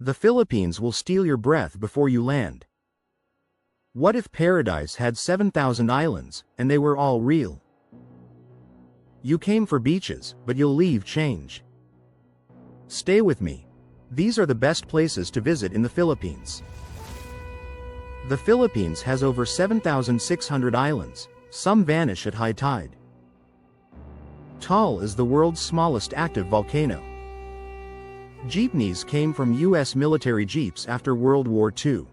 The Philippines will steal your breath before you land. What if paradise had 7,000 islands, and they were all real? You came for beaches, but you'll leave change. Stay with me. These are the best places to visit in the Philippines. The Philippines has over 7,600 islands, some vanish at high tide. Taal is the world's smallest active volcano. Jeepneys came from U.S. military jeeps after World War II.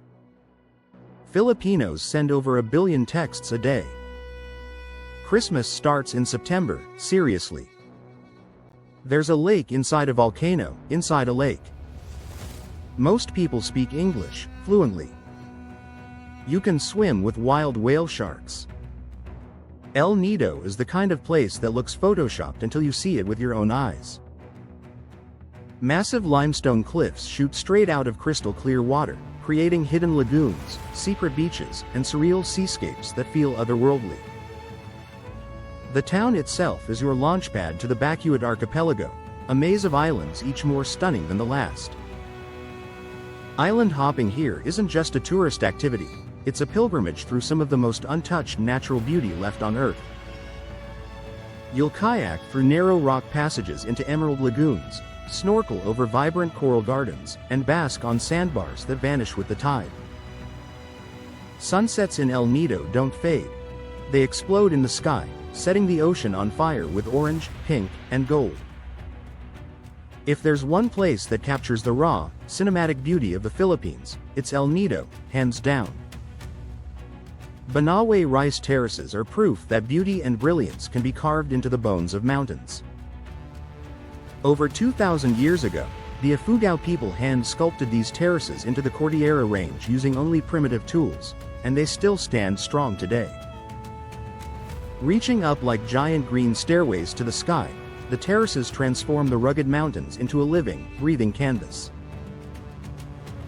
Filipinos send over 1 billion texts a day. Christmas starts in September, seriously. There's a lake inside a volcano, inside a lake. Most people speak English fluently. You can swim with wild whale sharks. El Nido is the kind of place that looks photoshopped until you see it with your own eyes. Massive limestone cliffs shoot straight out of crystal clear water, creating hidden lagoons, secret beaches, and surreal seascapes that feel otherworldly. The town itself is your launchpad to the Bacuit archipelago, a maze of islands each more stunning than the last. Island hopping here isn't just a tourist activity, it's a pilgrimage through some of the most untouched natural beauty left on Earth. You'll kayak through narrow rock passages into emerald lagoons, snorkel over vibrant coral gardens, and bask on sandbars that vanish with the tide. Sunsets in El Nido don't fade. They explode in the sky, setting the ocean on fire with orange, pink, and gold. If there's one place that captures the raw, cinematic beauty of the Philippines, it's El Nido, hands down. Banawe rice terraces are proof that beauty and brilliance can be carved into the bones of mountains. Over 2,000 years ago, the Ifugao people hand-sculpted these terraces into the Cordillera Range using only primitive tools, and they still stand strong today. Reaching up like giant green stairways to the sky, the terraces transform the rugged mountains into a living, breathing canvas.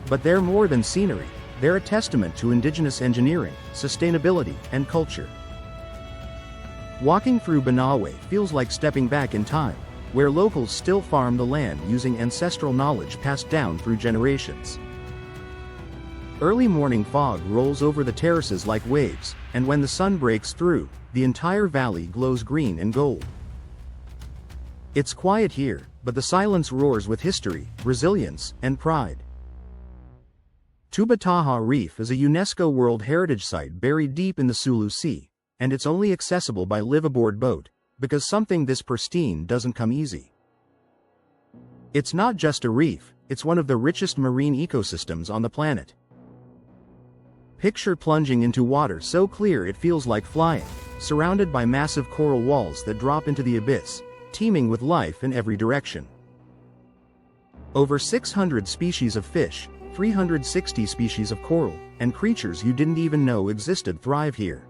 But they're more than scenery, they're a testament to indigenous engineering, sustainability, and culture. Walking through Banawe feels like stepping back in time, where locals still farm the land using ancestral knowledge passed down through generations. Early morning fog rolls over the terraces like waves, and when the sun breaks through, the entire valley glows green and gold. It's quiet here, but the silence roars with history, resilience, and pride. Tubataha Reef is a UNESCO World Heritage Site buried deep in the Sulu Sea, and it's only accessible by live-aboard boat, because something this pristine doesn't come easy. It's not just a reef, it's one of the richest marine ecosystems on the planet. Picture plunging into water so clear it feels like flying, surrounded by massive coral walls that drop into the abyss, teeming with life in every direction. Over 600 species of fish, 360 species of coral, and creatures you didn't even know existed thrive here.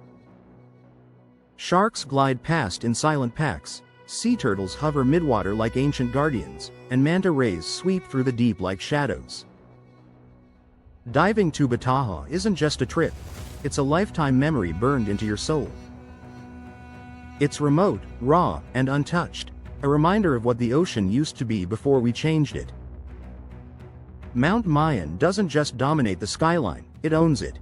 Sharks glide past in silent packs, sea turtles hover midwater like ancient guardians, and manta rays sweep through the deep like shadows. Diving Tubataha isn't just a trip, it's a lifetime memory burned into your soul. It's remote, raw, and untouched, a reminder of what the ocean used to be before we changed it. Mount Mayon doesn't just dominate the skyline, it owns it.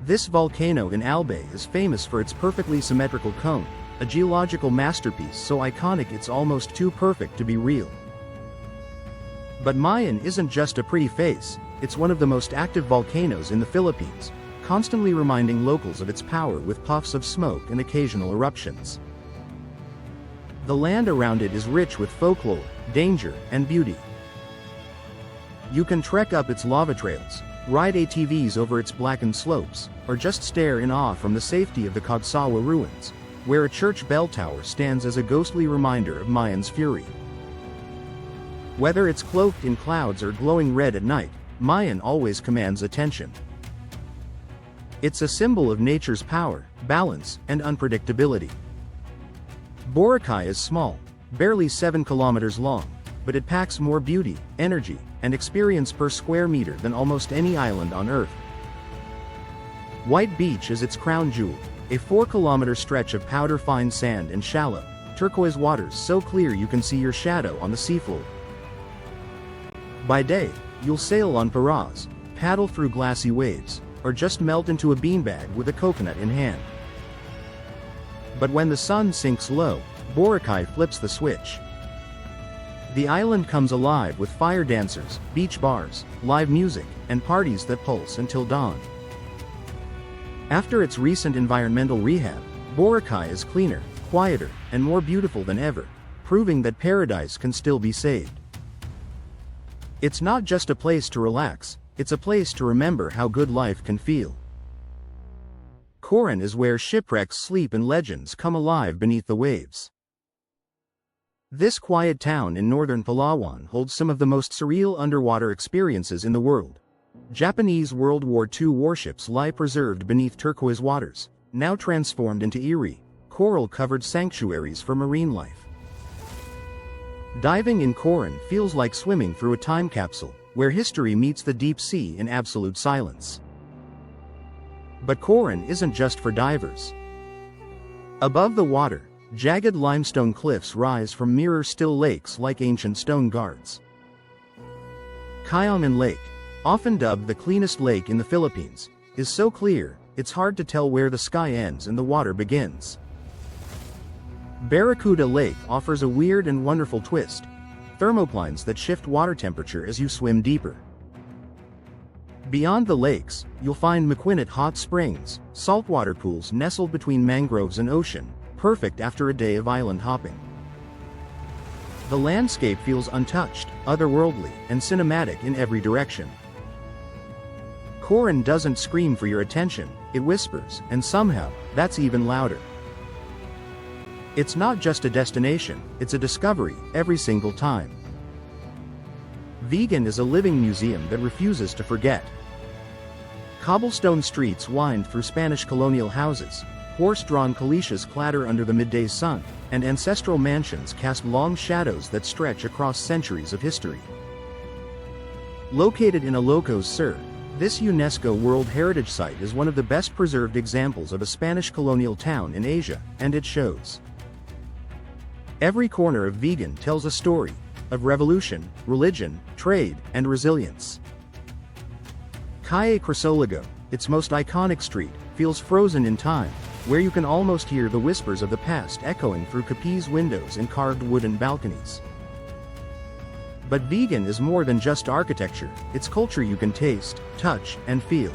This volcano in Albay is famous for its perfectly symmetrical cone, a geological masterpiece so iconic it's almost too perfect to be real. But Mayon isn't just a pretty face, it's one of the most active volcanoes in the Philippines, constantly reminding locals of its power with puffs of smoke and occasional eruptions. The land around it is rich with folklore, danger, and beauty. You can trek up its lava trails, ride ATVs over its blackened slopes, or just stare in awe from the safety of the Cagsawa ruins, where a church bell tower stands as a ghostly reminder of Mayon's fury. Whether it's cloaked in clouds or glowing red at night, Mayon always commands attention. It's a symbol of nature's power, balance, and unpredictability. Boracay is small, barely 7 kilometers long, but it packs more beauty, energy, and experience per square meter than almost any island on Earth. White Beach is its crown jewel, a 4-kilometer stretch of powder-fine sand and shallow, turquoise waters so clear you can see your shadow on the seafloor. By day, you'll sail on pirogues, paddle through glassy waves, or just melt into a beanbag with a coconut in hand. But when the sun sinks low, Boracay flips the switch. The island comes alive with fire dancers, beach bars, live music, and parties that pulse until dawn. After its recent environmental rehab, Boracay is cleaner, quieter, and more beautiful than ever, proving that paradise can still be saved. It's not just a place to relax, it's a place to remember how good life can feel. Coron is where shipwrecks sleep and legends come alive beneath the waves. This quiet town in northern Palawan holds some of the most surreal underwater experiences in the world. Japanese World War II warships lie preserved beneath turquoise waters, now transformed into eerie, coral-covered sanctuaries for marine life. Diving in Coron feels like swimming through a time capsule, where history meets the deep sea in absolute silence. But Coron isn't just for divers. Above the water, jagged limestone cliffs rise from mirror-still lakes like ancient stone guards. Kayaman Lake, often dubbed the cleanest lake in the Philippines, is so clear, it's hard to tell where the sky ends and the water begins. Barracuda Lake offers a weird and wonderful twist, thermoplanes that shift water temperature as you swim deeper. Beyond the lakes, you'll find Maquinat Hot Springs, saltwater pools nestled between mangroves and ocean, perfect after a day of island hopping. The landscape feels untouched, otherworldly, and cinematic in every direction. Coron doesn't scream for your attention, it whispers, and somehow, that's even louder. It's not just a destination, it's a discovery, every single time. Vegan is a living museum that refuses to forget. Cobblestone streets wind through Spanish colonial houses, horse-drawn calèches clatter under the midday sun, and ancestral mansions cast long shadows that stretch across centuries of history. Located in Ilocos Sur, this UNESCO World Heritage Site is one of the best preserved examples of a Spanish colonial town in Asia, and it shows. Every corner of Vegan tells a story of revolution, religion, trade, and resilience. Calle Crisologo, its most iconic street, feels frozen in time, where you can almost hear the whispers of the past echoing through Capiz windows and carved wooden balconies. But Vegan is more than just architecture, it's culture you can taste, touch, and feel.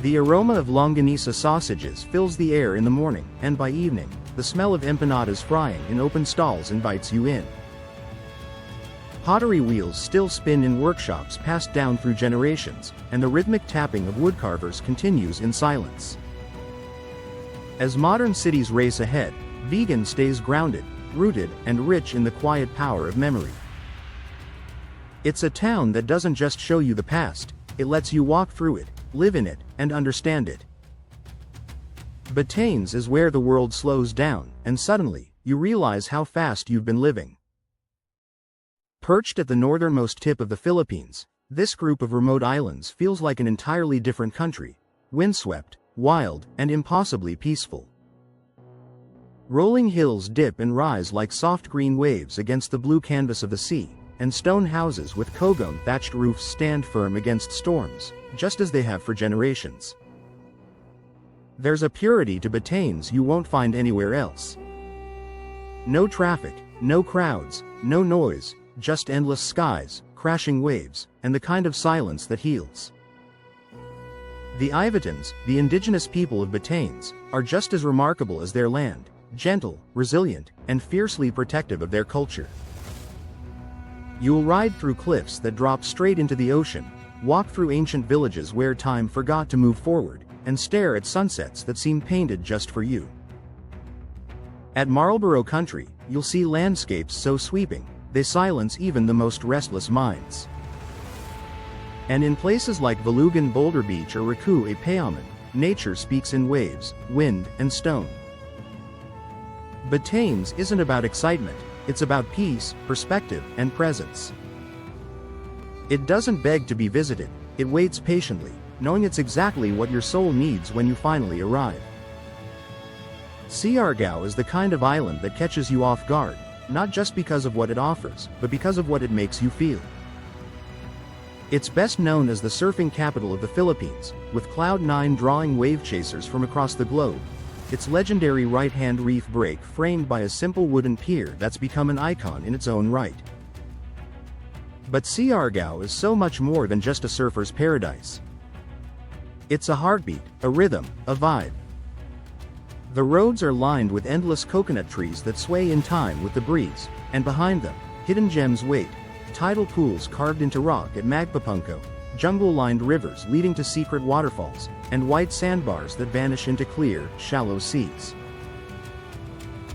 The aroma of longanisa sausages fills the air in the morning, and by evening, the smell of empanadas frying in open stalls invites you in. Pottery wheels still spin in workshops passed down through generations, and the rhythmic tapping of woodcarvers continues in silence. As modern cities race ahead, Vegan stays grounded, rooted, and rich in the quiet power of memory. It's a town that doesn't just show you the past, it lets you walk through it, live in it, and understand it. Batanes is where the world slows down, and suddenly, you realize how fast you've been living. Perched at the northernmost tip of the Philippines, this group of remote islands feels like an entirely different country, windswept, wild, and impossibly peaceful. Rolling hills dip and rise like soft green waves against the blue canvas of the sea, and stone houses with cogon-thatched roofs stand firm against storms, just as they have for generations. There's a purity to Batanes you won't find anywhere else. No traffic, no crowds, no noise, just endless skies, crashing waves, and the kind of silence that heals. The Ivatans, the indigenous people of Batanes, are just as remarkable as their land, gentle, resilient, and fiercely protective of their culture. You'll ride through cliffs that drop straight into the ocean, walk through ancient villages where time forgot to move forward, and stare at sunsets that seem painted just for you. At Marlborough Country, you'll see landscapes so sweeping, they silence even the most restless minds. And in places like Valugan Boulder Beach or Raku Payaman, nature speaks in waves, wind, and stone. Batanes isn't about excitement, it's about peace, perspective, and presence. It doesn't beg to be visited, it waits patiently, knowing it's exactly what your soul needs when you finally arrive. Siargao is the kind of island that catches you off guard, not just because of what it offers, but because of what it makes you feel. It's best known as the surfing capital of the Philippines, with Cloud9 drawing wave chasers from across the globe. Its legendary right-hand reef break framed by a simple wooden pier that's become an icon in its own right. But Siargao is so much more than just a surfer's paradise. It's a heartbeat, a rhythm, a vibe. The roads are lined with endless coconut trees that sway in time with the breeze, and behind them, hidden gems wait. Tidal pools carved into rock at Magpapunko, jungle-lined rivers leading to secret waterfalls, and white sandbars that vanish into clear, shallow seas.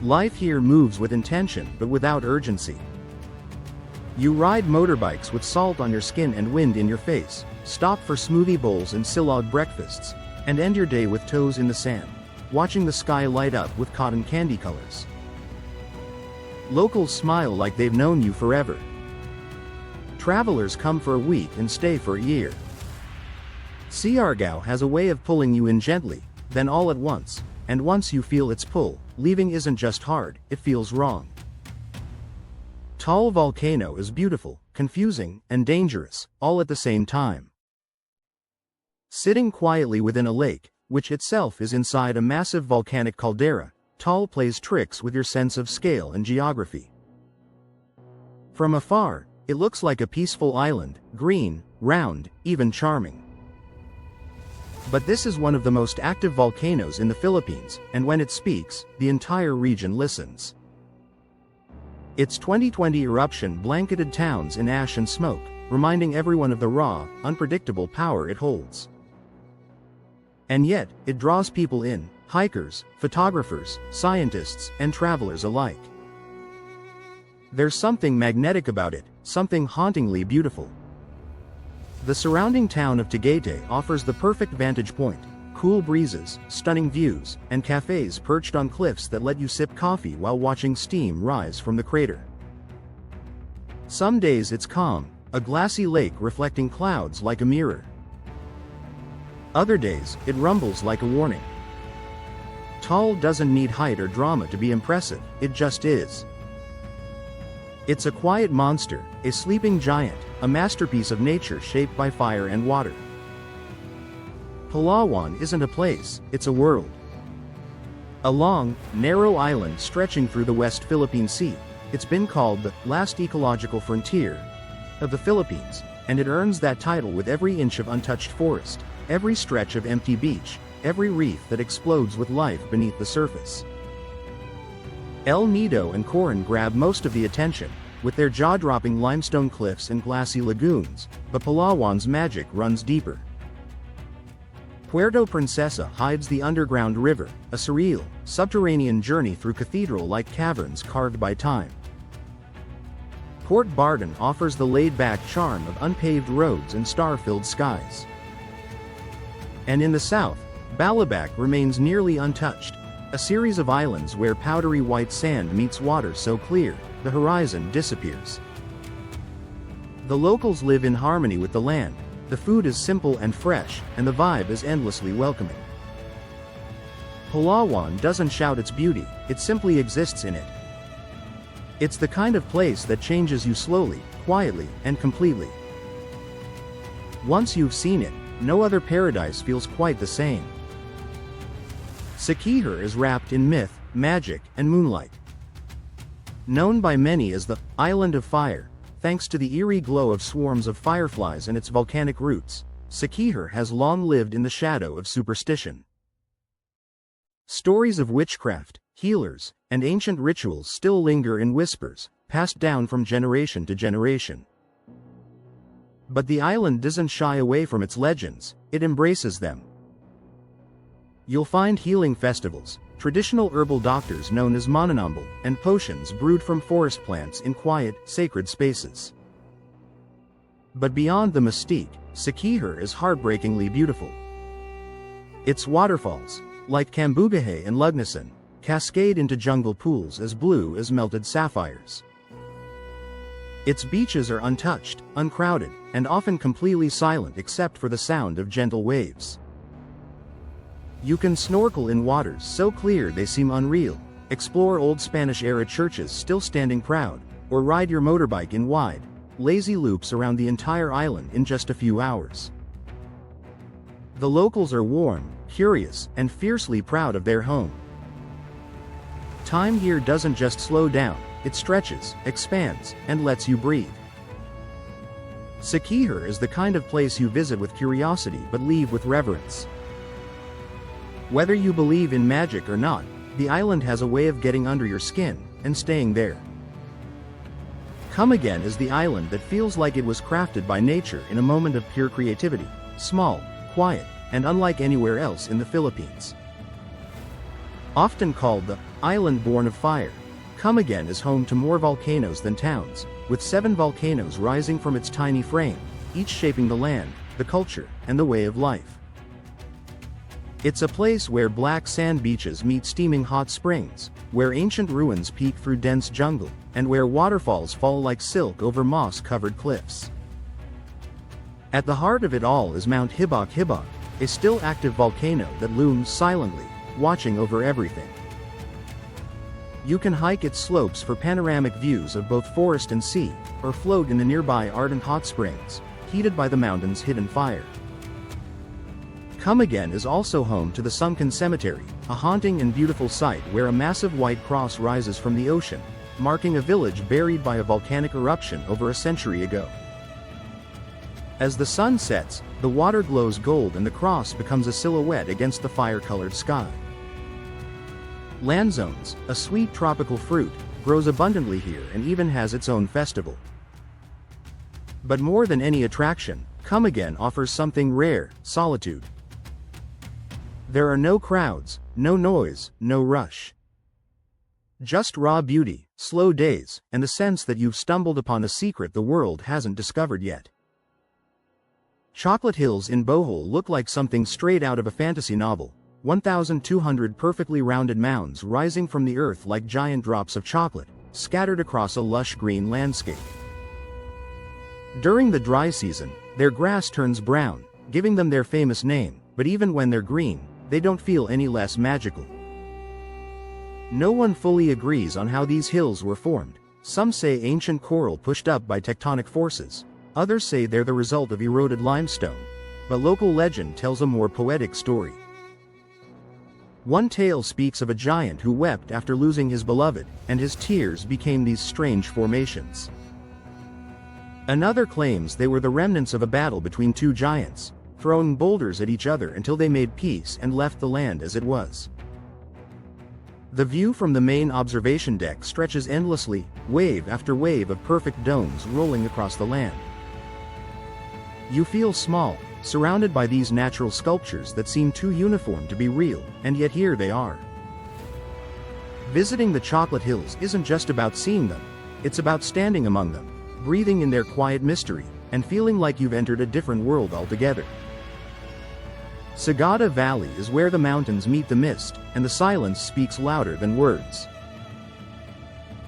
Life here moves with intention but without urgency. You ride motorbikes with salt on your skin and wind in your face, stop for smoothie bowls and silog breakfasts, and end your day with toes in the sand, watching the sky light up with cotton candy colors. Locals smile like they've known you forever. Travelers come for a week and stay for a year. Siargao has a way of pulling you in gently, then all at once, and once you feel its pull, leaving isn't just hard, it feels wrong. Taal Volcano is beautiful, confusing, and dangerous, all at the same time. Sitting quietly within a lake, which itself is inside a massive volcanic caldera, Taal plays tricks with your sense of scale and geography. From afar, it looks like a peaceful island, green, round, even charming. But this is one of the most active volcanoes in the Philippines, and when it speaks, the entire region listens. Its 2020 eruption blanketed towns in ash and smoke, reminding everyone of the raw, unpredictable power it holds. And yet, it draws people in, hikers, photographers, scientists, and travelers alike. There's something magnetic about it, something hauntingly beautiful. The surrounding town of Tagaytay offers the perfect vantage point: cool breezes, stunning views, and cafes perched on cliffs that let you sip coffee while watching steam rise from the crater. Some days it's calm, a glassy lake reflecting clouds like a mirror. Other days, it rumbles like a warning. Taal doesn't need height or drama to be impressive, it just is. It's a quiet monster, a sleeping giant, a masterpiece of nature shaped by fire and water. Palawan isn't a place, it's a world. A long, narrow island stretching through the West Philippine Sea, it's been called the last ecological frontier of the Philippines, and it earns that title with every inch of untouched forest, every stretch of empty beach, every reef that explodes with life beneath the surface. El Nido and Coron grab most of the attention, with their jaw-dropping limestone cliffs and glassy lagoons, but Palawan's magic runs deeper. Puerto Princesa hides the underground river, a surreal, subterranean journey through cathedral-like caverns carved by time. Port Barton offers the laid-back charm of unpaved roads and star-filled skies. And in the south, Balabac remains nearly untouched, a series of islands where powdery white sand meets water so clear, the horizon disappears. The locals live in harmony with the land, the food is simple and fresh, and the vibe is endlessly welcoming. Palawan doesn't shout its beauty, it simply exists in it. It's the kind of place that changes you slowly, quietly, and completely. Once you've seen it, no other paradise feels quite the same. Siquijor is wrapped in myth, magic, and moonlight. Known by many as the Island of Fire, thanks to the eerie glow of swarms of fireflies and its volcanic roots, Siquijor has long lived in the shadow of superstition. Stories of witchcraft, healers, and ancient rituals still linger in whispers, passed down from generation to generation. But the island doesn't shy away from its legends, it embraces them. You'll find healing festivals, traditional herbal doctors known as mananambal, and potions brewed from forest plants in quiet, sacred spaces. But beyond the mystique, Siquijor is heartbreakingly beautiful. Its waterfalls, like Cambugahay and Lugnasan, cascade into jungle pools as blue as melted sapphires. Its beaches are untouched, uncrowded, and often completely silent except for the sound of gentle waves. You can snorkel in waters so clear they seem unreal, explore old Spanish-era churches still standing proud, or ride your motorbike in wide, lazy loops around the entire island in just a few hours. The locals are warm, curious, and fiercely proud of their home. Time here doesn't just slow down, it stretches, expands, and lets you breathe. Sakihar is the kind of place you visit with curiosity but leave with reverence. Whether you believe in magic or not, the island has a way of getting under your skin and staying there. Come Again is the island that feels like it was crafted by nature in a moment of pure creativity, small, quiet, and unlike anywhere else in the Philippines. Often called the island born of fire, Come Again is home to more volcanoes than towns, with 7 volcanoes rising from its tiny frame, each shaping the land, the culture, and the way of life. It's a place where black sand beaches meet steaming hot springs, where ancient ruins peek through dense jungle, and where waterfalls fall like silk over moss-covered cliffs. At the heart of it all is Mount Hibok-Hibok, a still active volcano that looms silently, watching over everything. You can hike its slopes for panoramic views of both forest and sea, or float in the nearby ardent hot springs, heated by the mountain's hidden fire. Come Again is also home to the Sunken Cemetery, a haunting and beautiful site where a massive white cross rises from the ocean, marking a village buried by a volcanic eruption over a century ago. As the sun sets, the water glows gold and the cross becomes a silhouette against the fire-colored sky. Lanzones, a sweet tropical fruit, grows abundantly here and even has its own festival. But more than any attraction, Come Again offers something rare: solitude. There are no crowds, no noise, no rush. Just raw beauty, slow days, and the sense that you've stumbled upon a secret the world hasn't discovered yet. Chocolate Hills in Bohol look like something straight out of a fantasy novel, 1,200 perfectly rounded mounds rising from the earth like giant drops of chocolate, scattered across a lush green landscape. During the dry season, their grass turns brown, giving them their famous name, but even when they're green, they don't feel any less magical. No one fully agrees on how these hills were formed. Some say ancient coral pushed up by tectonic forces, others say they're the result of eroded limestone, but local legend tells a more poetic story. One tale speaks of a giant who wept after losing his beloved, and his tears became these strange formations. Another claims they were the remnants of a battle between 2 giants, throwing boulders at each other until they made peace and left the land as it was. The view from the main observation deck stretches endlessly, wave after wave of perfect domes rolling across the land. You feel small, surrounded by these natural sculptures that seem too uniform to be real, and yet here they are. Visiting the Chocolate Hills isn't just about seeing them, it's about standing among them, breathing in their quiet mystery, and feeling like you've entered a different world altogether. Sagada Valley is where the mountains meet the mist, and the silence speaks louder than words.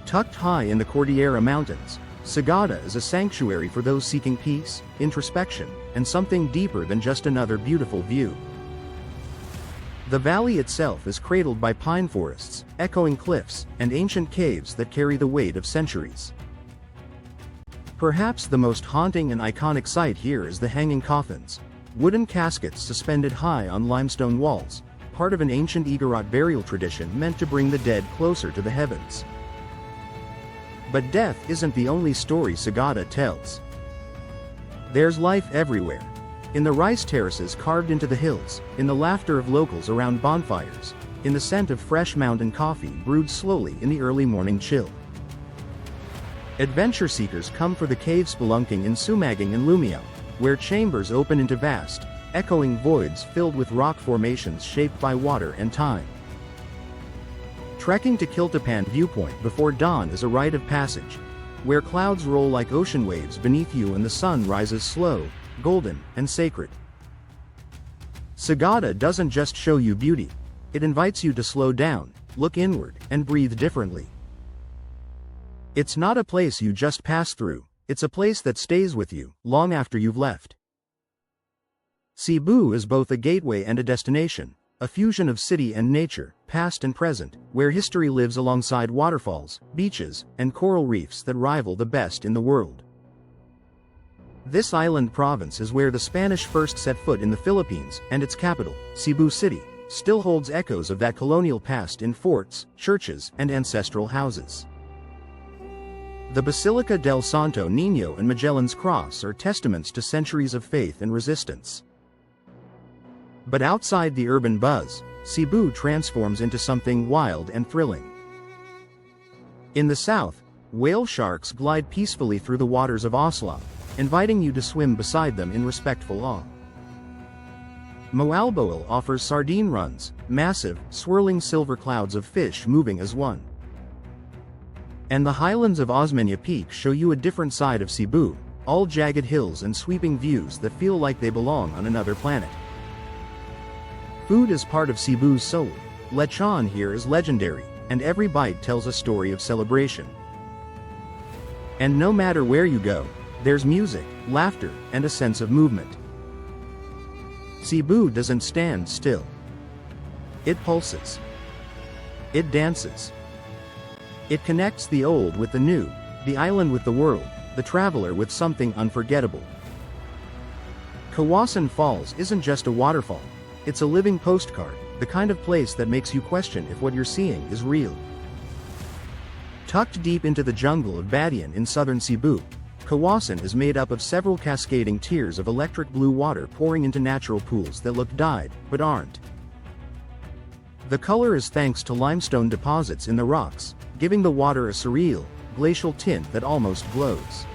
Tucked high in the Cordillera Mountains, Sagada is a sanctuary for those seeking peace, introspection, and something deeper than just another beautiful view. The valley itself is cradled by pine forests, echoing cliffs, and ancient caves that carry the weight of centuries. Perhaps the most haunting and iconic sight here is the Hanging Coffins, wooden caskets suspended high on limestone walls, part of an ancient Igorot burial tradition meant to bring the dead closer to the heavens. But death isn't the only story Sagada tells. There's life everywhere. In the rice terraces carved into the hills, in the laughter of locals around bonfires, in the scent of fresh mountain coffee brewed slowly in the early morning chill. Adventure seekers come for the cave spelunking in Sumaging and Lumiao, where chambers open into vast, echoing voids filled with rock formations shaped by water and time. Trekking to Kiltapan Viewpoint before dawn is a rite of passage, where clouds roll like ocean waves beneath you and the sun rises slow, golden, and sacred. Sagada doesn't just show you beauty, it invites you to slow down, look inward, and breathe differently. It's not a place you just pass through, it's a place that stays with you, long after you've left. Cebu is both a gateway and a destination, a fusion of city and nature, past and present, where history lives alongside waterfalls, beaches, and coral reefs that rival the best in the world. This island province is where the Spanish first set foot in the Philippines, and its capital, Cebu City, still holds echoes of that colonial past in forts, churches, and ancestral houses. The Basilica del Santo Niño and Magellan's Cross are testaments to centuries of faith and resistance. But outside the urban buzz, Cebu transforms into something wild and thrilling. In the south, whale sharks glide peacefully through the waters of Oslo, inviting you to swim beside them in respectful awe. Moalboal offers sardine runs, massive, swirling silver clouds of fish moving as one. And the highlands of Osmeña Peak show you a different side of Cebu, all jagged hills and sweeping views that feel like they belong on another planet. Food is part of Cebu's soul. Lechon here is legendary, and every bite tells a story of celebration. And no matter where you go, there's music, laughter, and a sense of movement. Cebu doesn't stand still. It pulses. It dances. It connects the old with the new, the island with the world, the traveler with something unforgettable. Kawasan Falls isn't just a waterfall. It's a living postcard, the kind of place that makes you question if what you're seeing is real. Tucked deep into the jungle of Batayan in southern Cebu, Kawasan is made up of several cascading tiers of electric blue water pouring into natural pools that look dyed, but aren't. The color is thanks to limestone deposits in the rocks, giving the water a surreal, glacial tint that almost glows.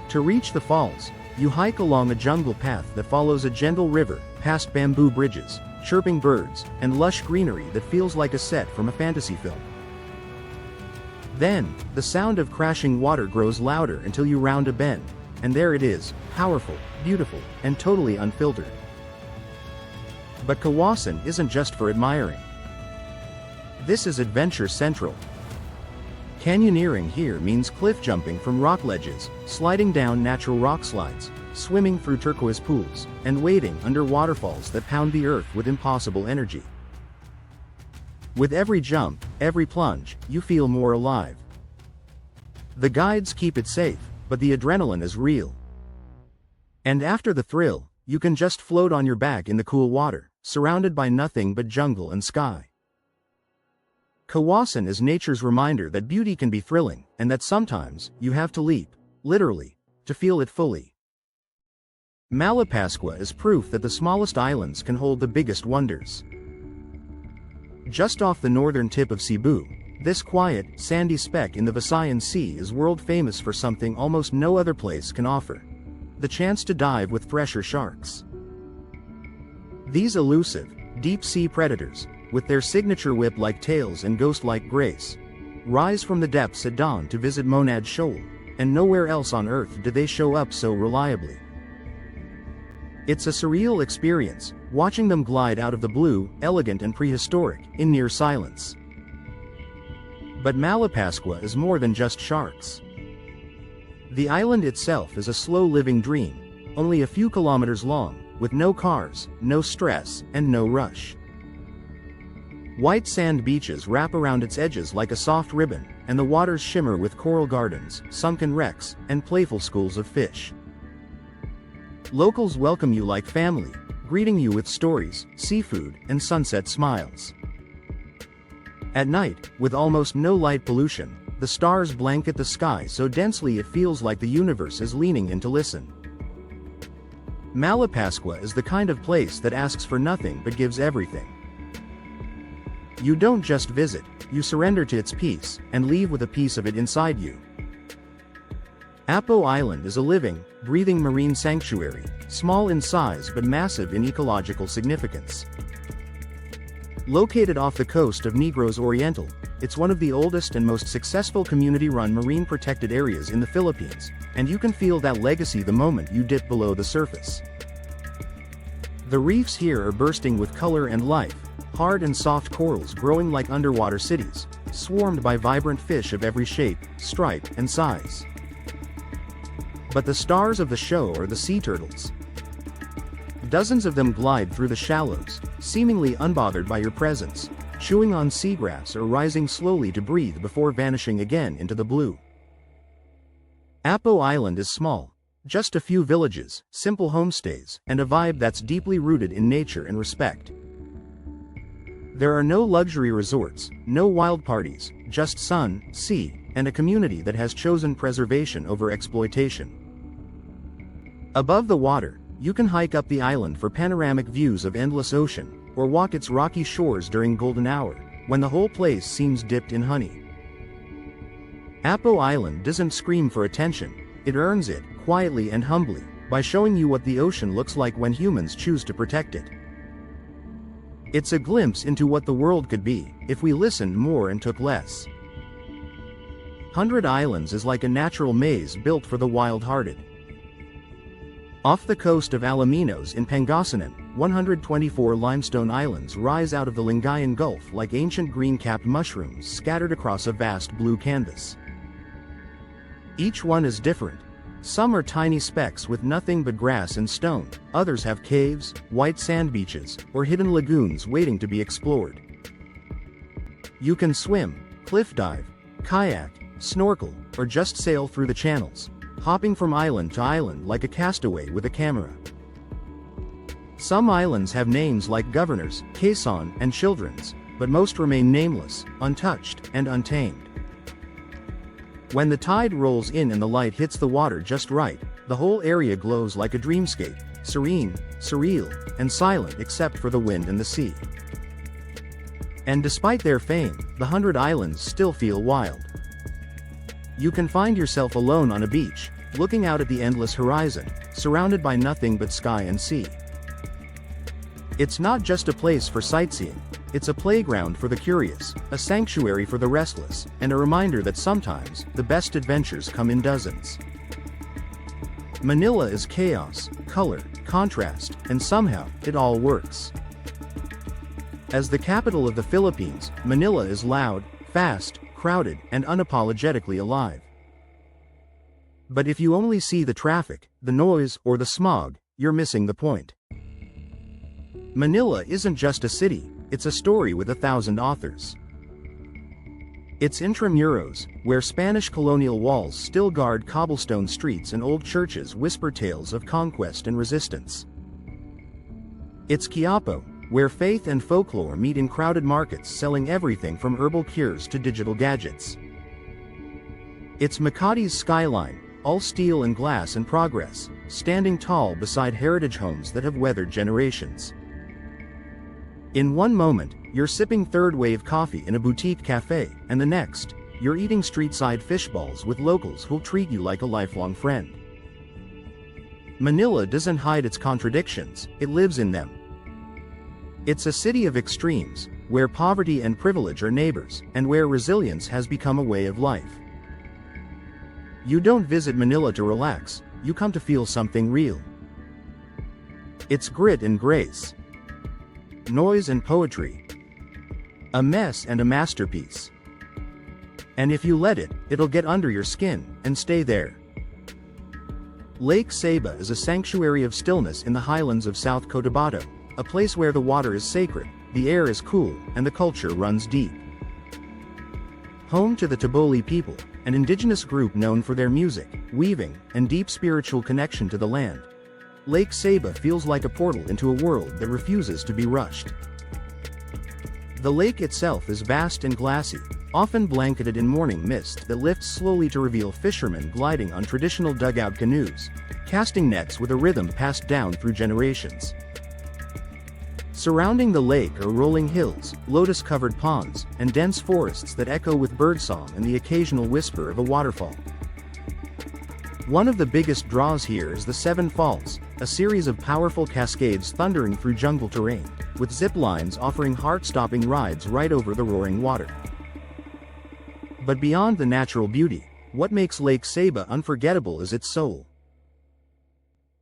To reach the falls, you hike along a jungle path that follows a gentle river, past bamboo bridges, chirping birds, and lush greenery that feels like a set from a fantasy film. Then, the sound of crashing water grows louder until you round a bend, and there it is, powerful, beautiful, and totally unfiltered. But Kawasan isn't just for admiring. This is adventure central. Canyoneering here means cliff jumping from rock ledges, sliding down natural rock slides, swimming through turquoise pools, and wading under waterfalls that pound the earth with impossible energy. With every jump, every plunge, you feel more alive. The guides keep it safe, but the adrenaline is real. And after the thrill, you can just float on your back in the cool water, surrounded by nothing but jungle and sky. Kawasan is nature's reminder that beauty can be thrilling, and that sometimes, you have to leap, literally, to feel it fully. Malapascua is proof that the smallest islands can hold the biggest wonders. Just off the northern tip of Cebu, this quiet, sandy speck in the Visayan Sea is world famous for something almost no other place can offer: the chance to dive with thresher sharks. These elusive, deep-sea predators, with their signature whip-like tails and ghost-like grace, rise from the depths at dawn to visit Monad Shoal, and nowhere else on Earth do they show up so reliably. It's a surreal experience, watching them glide out of the blue, elegant and prehistoric, in near silence. But Malapascua is more than just sharks. The island itself is a slow-living dream, only a few kilometers long, with no cars, no stress, and no rush. White sand beaches wrap around its edges like a soft ribbon, and the waters shimmer with coral gardens, sunken wrecks, and playful schools of fish. Locals welcome you like family, greeting you with stories, seafood, and sunset smiles. At night, with almost no light pollution, the stars blanket the sky so densely it feels like the universe is leaning in to listen. Malapascua is the kind of place that asks for nothing but gives everything. You don't just visit, you surrender to its peace, and leave with a piece of it inside you. Apo Island is a living, breathing marine sanctuary, small in size but massive in ecological significance. Located off the coast of Negros Oriental, it's one of the oldest and most successful community-run marine protected areas in the Philippines, and you can feel that legacy the moment you dip below the surface. The reefs here are bursting with color and life, hard and soft corals growing like underwater cities, swarmed by vibrant fish of every shape, stripe, and size. But the stars of the show are the sea turtles. Dozens of them glide through the shallows, seemingly unbothered by your presence, chewing on seagrass or rising slowly to breathe before vanishing again into the blue. Apo Island is small, Just a few villages, simple homestays, and a vibe that's deeply rooted in nature and respect. There are no luxury resorts, no wild parties, just sun, sea, and a community that has chosen preservation over exploitation. Above the water, you can hike up the island for panoramic views of endless ocean, or walk its rocky shores during golden hour, when the whole place seems dipped in honey. Apo Island doesn't scream for attention, it earns it, quietly and humbly, by showing you what the ocean looks like when humans choose to protect it. It's a glimpse into what the world could be, if we listened more and took less. 100 Islands is like a natural maze built for the wild-hearted. Off the coast of Alaminos in Pangasinan, 124 limestone islands rise out of the Lingayen Gulf like ancient green-capped mushrooms scattered across a vast blue canvas. Each one is different. Some are tiny specks with nothing but grass and stone, others have caves, white sand beaches, or hidden lagoons waiting to be explored. You can swim, cliff dive, kayak, snorkel, or just sail through the channels, hopping from island to island like a castaway with a camera. Some islands have names like Governors, Quezon, and Children's, but most remain nameless, untouched, and untamed. When the tide rolls in and the light hits the water just right, the whole area glows like a dreamscape, serene, surreal, and silent except for the wind and the sea. And despite their fame, the 100 Islands still feel wild. You can find yourself alone on a beach, looking out at the endless horizon, surrounded by nothing but sky and sea. It's not just a place for sightseeing, it's a playground for the curious, a sanctuary for the restless, and a reminder that sometimes, the best adventures come in dozens. Manila is chaos, color, contrast, and somehow, it all works. As the capital of the Philippines, Manila is loud, fast, crowded, and unapologetically alive. But if you only see the traffic, the noise, or the smog, you're missing the point. Manila isn't just a city, it's a story with 1,000 authors. It's intramuros, where Spanish colonial walls still guard cobblestone streets and old churches whisper tales of conquest and resistance. It's Quiapo, where faith and folklore meet in crowded markets selling everything from herbal cures to digital gadgets. It's Makati's skyline, all steel and glass and progress, standing tall beside heritage homes that have weathered generations. In one moment, you're sipping third-wave coffee in a boutique cafe, and the next, you're eating street-side fish balls with locals who'll treat you like a lifelong friend. Manila doesn't hide its contradictions, it lives in them. It's a city of extremes, where poverty and privilege are neighbors, and where resilience has become a way of life. You don't visit Manila to relax, you come to feel something real. It's grit and grace. Noise and poetry. A mess and a masterpiece. And if you let it, it'll get under your skin, and stay there. Lake Saba is a sanctuary of stillness in the highlands of South Cotabato, a place where the water is sacred, the air is cool, and the culture runs deep. Home to the Taboli people, an indigenous group known for their music, weaving, and deep spiritual connection to the land, Lake Saba feels like a portal into a world that refuses to be rushed. The lake itself is vast and glassy, often blanketed in morning mist that lifts slowly to reveal fishermen gliding on traditional dugout canoes, casting nets with a rhythm passed down through generations. Surrounding the lake are rolling hills, lotus-covered ponds, and dense forests that echo with birdsong and the occasional whisper of a waterfall. One of the biggest draws here is the Seven Falls, a series of powerful cascades thundering through jungle terrain, with zip lines offering heart-stopping rides right over the roaring water. But beyond the natural beauty, what makes Lake Saba unforgettable is its soul.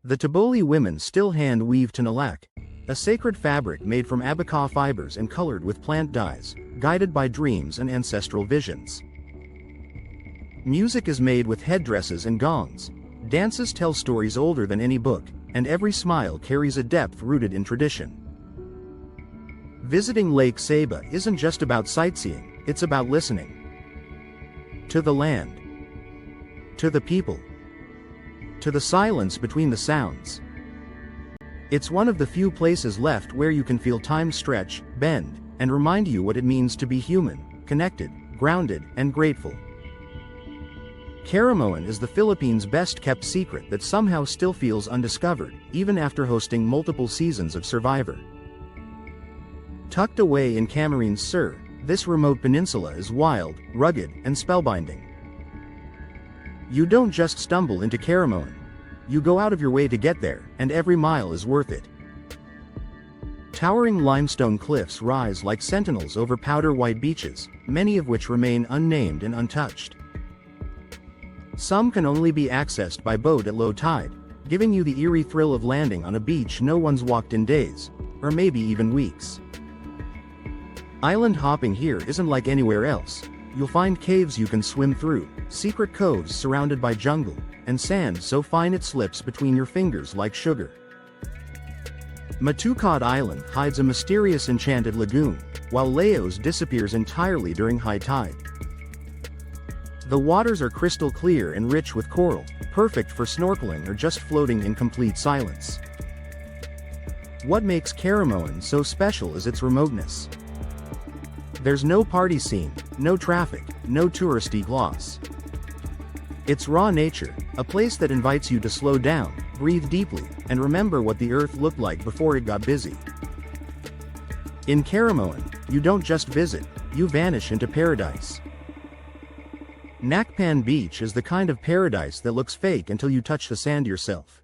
The Taboli women still hand-weave tinalak, a sacred fabric made from abaca fibers and colored with plant dyes, guided by dreams and ancestral visions. Music is made with headdresses and gongs, dances tell stories older than any book, and every smile carries a depth rooted in tradition. Visiting Lake Saba isn't just about sightseeing, it's about listening. To the land. To the people. to the silence between the sounds. It's one of the few places left where you can feel time stretch, bend, and remind you what it means to be human, connected, grounded, and grateful. Caramoan is the Philippines' best-kept secret that somehow still feels undiscovered, even after hosting multiple seasons of Survivor. Tucked away in Camarines Sur, this remote peninsula is wild, rugged, and spellbinding. You don't just stumble into Caramoan. You go out of your way to get there, and every mile is worth it. Towering limestone cliffs rise like sentinels over powder-white beaches, many of which remain unnamed and untouched. Some can only be accessed by boat at low tide, giving you the eerie thrill of landing on a beach no one's walked in days, or maybe even weeks. Island hopping here isn't like anywhere else. You'll find caves you can swim through, secret coves surrounded by jungle, and sand so fine it slips between your fingers like sugar. Matucod Island hides a mysterious enchanted lagoon, while Laos disappears entirely during high tide. The waters are crystal clear and rich with coral, perfect for snorkeling or just floating in complete silence. What makes Caramoan so special is its remoteness. There's no party scene, no traffic, no touristy gloss. It's raw nature, a place that invites you to slow down, breathe deeply, and remember what the earth looked like before it got busy. In Caramoan, you don't just visit, you vanish into paradise. Nakpan Beach is the kind of paradise that looks fake until you touch the sand yourself.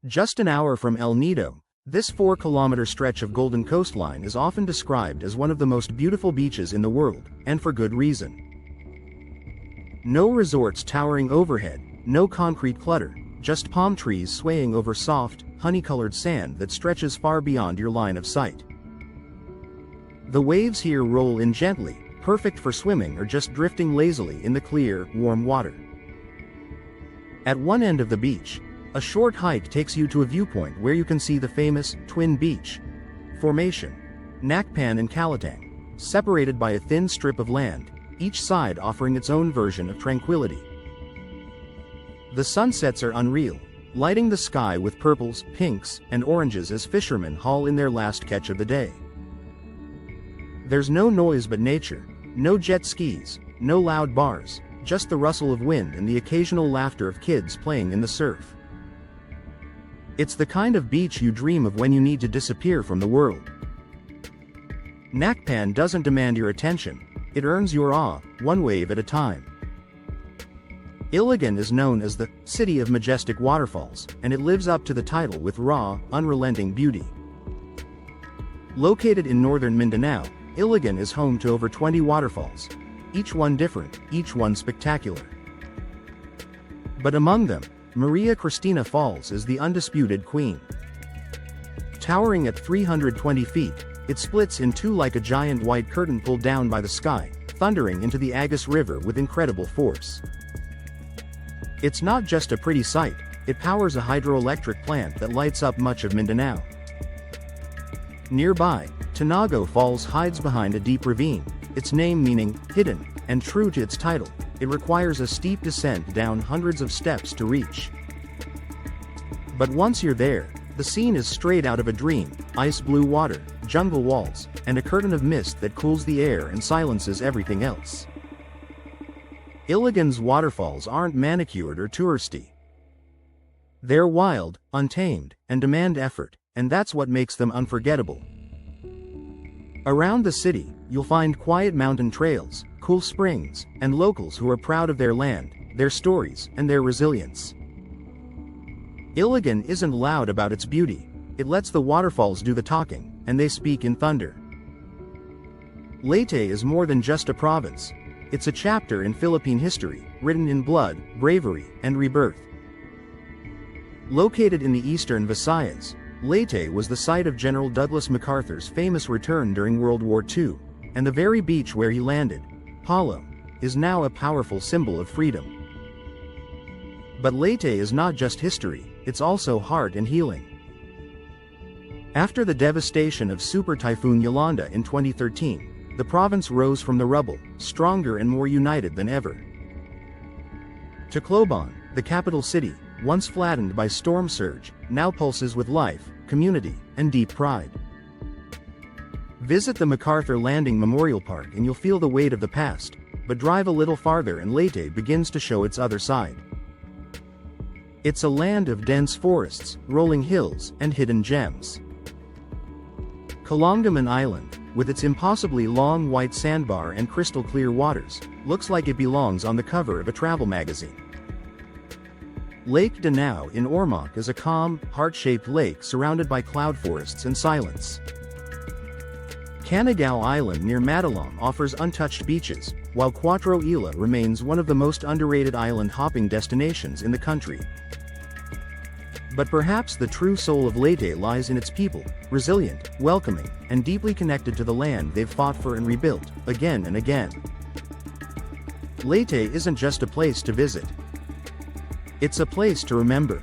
Just an hour from El Nido, this 4-kilometer stretch of golden coastline is often described as one of the most beautiful beaches in the world, and for good reason. No resorts towering overhead, no concrete clutter, just palm trees swaying over soft, honey-colored sand that stretches far beyond your line of sight. The waves here roll in gently, perfect for swimming or just drifting lazily in the clear, warm water. At one end of the beach, a short hike takes you to a viewpoint where you can see the famous Twin Beach formation, Nakpan and Kalitang, separated by a thin strip of land, each side offering its own version of tranquility. The sunsets are unreal, lighting the sky with purples, pinks, and oranges as fishermen haul in their last catch of the day. There's no noise but nature, no jet skis, no loud bars, just the rustle of wind and the occasional laughter of kids playing in the surf. It's the kind of beach you dream of when you need to disappear from the world. Nakpan doesn't demand your attention, it earns your awe, one wave at a time. Iligan is known as the City of Majestic Waterfalls, and it lives up to the title with raw, unrelenting beauty. Located in northern Mindanao, Iligan is home to over 20 waterfalls, each one different, each one spectacular. But among them, Maria Cristina Falls is the undisputed queen. Towering at 320 feet, it splits in two like a giant white curtain pulled down by the sky, thundering into the Agus River with incredible force. It's not just a pretty sight, it powers a hydroelectric plant that lights up much of Mindanao. Nearby, Tinago Falls hides behind a deep ravine, its name meaning hidden, and true to its title, it requires a steep descent down hundreds of steps to reach. But once you're there, the scene is straight out of a dream: ice blue water, jungle walls, and a curtain of mist that cools the air and silences everything else. Iligan's waterfalls aren't manicured or touristy. They're wild, untamed, and demand effort, and that's what makes them unforgettable. Around the city, you'll find quiet mountain trails, cool springs, and locals who are proud of their land, their stories, and their resilience. Iligan isn't loud about its beauty, it lets the waterfalls do the talking, and they speak in thunder. Leyte is more than just a province. It's a chapter in Philippine history, written in blood, bravery, and rebirth. Located in the eastern Visayas, Leyte was the site of General Douglas MacArthur's famous return during World War II, and the very beach where he landed, Palo, is now a powerful symbol of freedom. But Leyte is not just history, it's also heart and healing. After the devastation of Super Typhoon Yolanda in 2013, the province rose from the rubble, stronger and more united than ever. Tacloban, the capital city, once flattened by storm surge, now pulses with life, community, and deep pride. Visit the MacArthur Landing Memorial Park and you'll feel the weight of the past, but drive a little farther and Leyte begins to show its other side. It's a land of dense forests, rolling hills, and hidden gems. Kalangaman Island, with its impossibly long white sandbar and crystal clear waters, looks like it belongs on the cover of a travel magazine. Lake Danao in Ormoc is a calm, heart-shaped lake surrounded by cloud forests and silence. Canigao Island near Matalom offers untouched beaches, while Cuatro Isla remains one of the most underrated island hopping destinations in the country. But perhaps the true soul of Leyte lies in its people, resilient, welcoming, and deeply connected to the land they've fought for and rebuilt, again and again. Leyte isn't just a place to visit. It's a place to remember.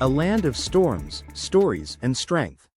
A land of storms, stories, and strength.